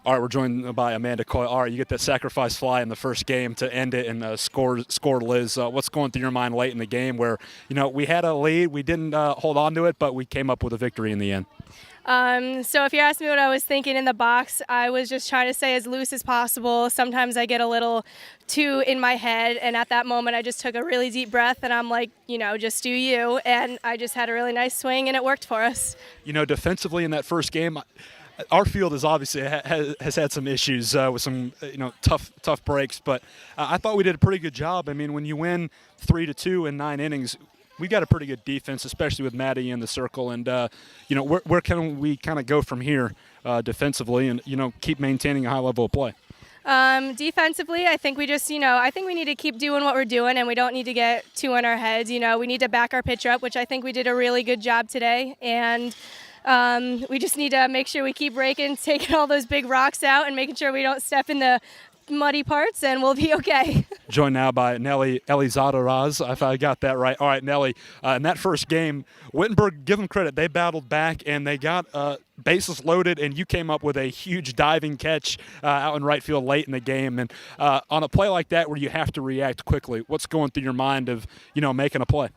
All right, we're joined by Amanda Coyle. All right, you get that sacrifice fly in the first game to end it and score Liz. What's going through your mind late in the game where, we had a lead, we didn't hold on to it, but we came up with a victory in the end? So if you ask me what I was thinking in the box, I was just trying to stay as loose as possible. Sometimes I get a little too in my head, and at that moment I just took a really deep breath, and I'm like, just do you. And I just had a really nice swing, and it worked for us. Defensively in that first game, our field is obviously has had some issues with some tough breaks, but I thought we did a pretty good job. I mean, when you win 3-2 in 9 innings, we got a pretty good defense, especially with Maddie in the circle. And where can we kind of go from here defensively and keep maintaining a high level of play? Defensively, I think we just, I think we need to keep doing what we're doing, and we don't need to get too in our heads. We need to back our pitcher up, which I think we did a really good job today. And we just need to make sure we keep raking, taking all those big rocks out, and making sure we don't step in the muddy parts, and we'll be okay. Joined now by Noelle Elizadoraz, if I got that right. All right, Nellie, in that first game, Wittenberg, give them credit, they battled back and they got bases loaded, and you came up with a huge diving catch out in right field late in the game. And on a play like that where you have to react quickly, what's going through your mind of making a play?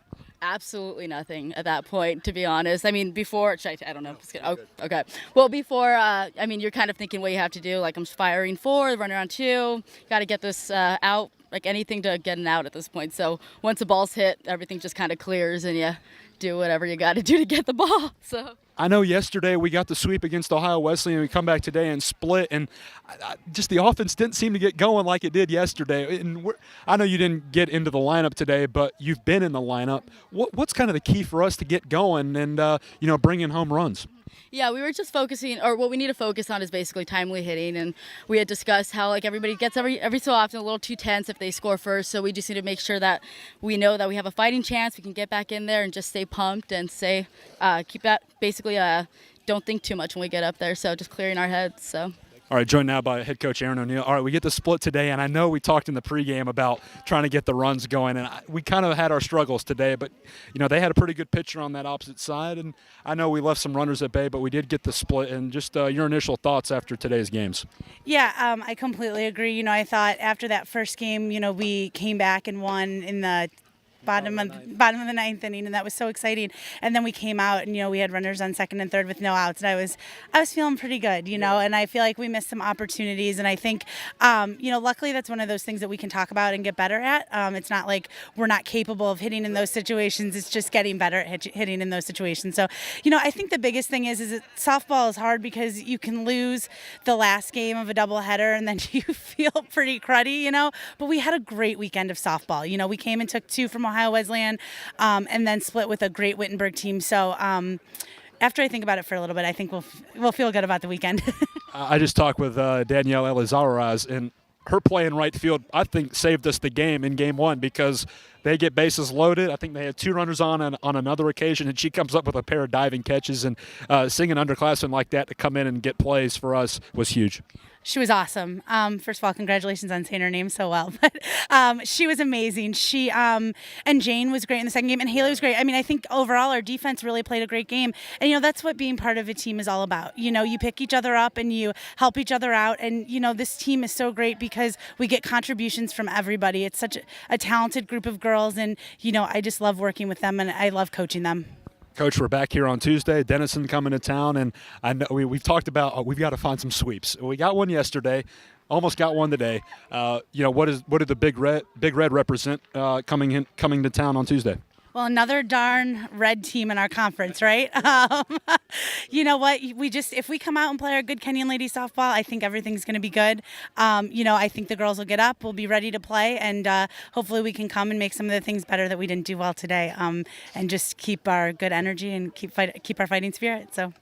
Absolutely nothing at that point, to be honest. I mean, before, I don't know. Oh, okay. Well, before, you're kind of thinking what you have to do. Like, I'm firing 4, running around 2. Got to get this out, like anything to get an out at this point. So once the ball's hit, everything just kind of clears, and you do whatever you got to do to get the ball. So I know yesterday we got the sweep against Ohio Wesleyan, and we come back today and split, and just the offense didn't seem to get going like it did yesterday. And I know you didn't get into the lineup today, but you've been in the lineup. What's kind of the key for us to get going and bring in home runs? Yeah, we were just focusing, or what we need to focus on is basically timely hitting, and we had discussed how everybody gets every so often a little too tense if they score first, so we just need to make sure that we know that we have a fighting chance, we can get back in there and just stay pumped and keep that basically don't think too much when we get up there, so just clearing our heads. So. All right, joined now by head coach Erin O'Neill. All right, we get the split today, and I know we talked in the pregame about trying to get the runs going, and we kind of had our struggles today, but, they had a pretty good pitcher on that opposite side, and I know we left some runners at bay, but we did get the split. And just your initial thoughts after today's games. Yeah, I completely agree. I thought after that first game, we came back and won in the bottom of the ninth inning, and that was so exciting. And then we came out, and we had runners on second and third with no outs, and I was feeling pretty good, and I feel like we missed some opportunities. And I think, luckily that's one of those things that we can talk about and get better at. It's not like we're not capable of hitting in those situations. It's just getting better at hitting in those situations. So, I think the biggest thing is that softball is hard because you can lose the last game of a doubleheader, and then you feel pretty cruddy, But we had a great weekend of softball. We came and took 2 from Ohio Wesleyan, and then split with a great Wittenberg team. So after I think about it for a little bit, I think we'll feel good about the weekend. I just talked with Danielle Elizarraraz, and her play in right field, I think, saved us the game in game 1 because they get bases loaded. I think they had 2 runners on another occasion, and she comes up with a pair of diving catches. And seeing an underclassman like that to come in and get plays for us was huge. She was awesome. First of all, congratulations on saying her name so well. But she was amazing. She and Jane was great in the second game, and Haley was great. I think overall our defense really played a great game. And, that's what being part of a team is all about. You pick each other up and you help each other out. And, this team is so great because we get contributions from everybody. It's such a talented group of girls, and, I just love working with them, and I love coaching them. Coach, we're back here on Tuesday. Denison coming to town, and I know we've talked about we've got to find some sweeps. We got one yesterday, almost got one today. What did the Big Red represent coming to town on Tuesday? Well, another darn red team in our conference, right? You know what? If we come out and play our good Kenyon ladies softball, I think everything's going to be good. I think the girls will get up, we'll be ready to play, and hopefully we can come and make some of the things better that we didn't do well today, and just keep our good energy and keep our fighting spirit. So.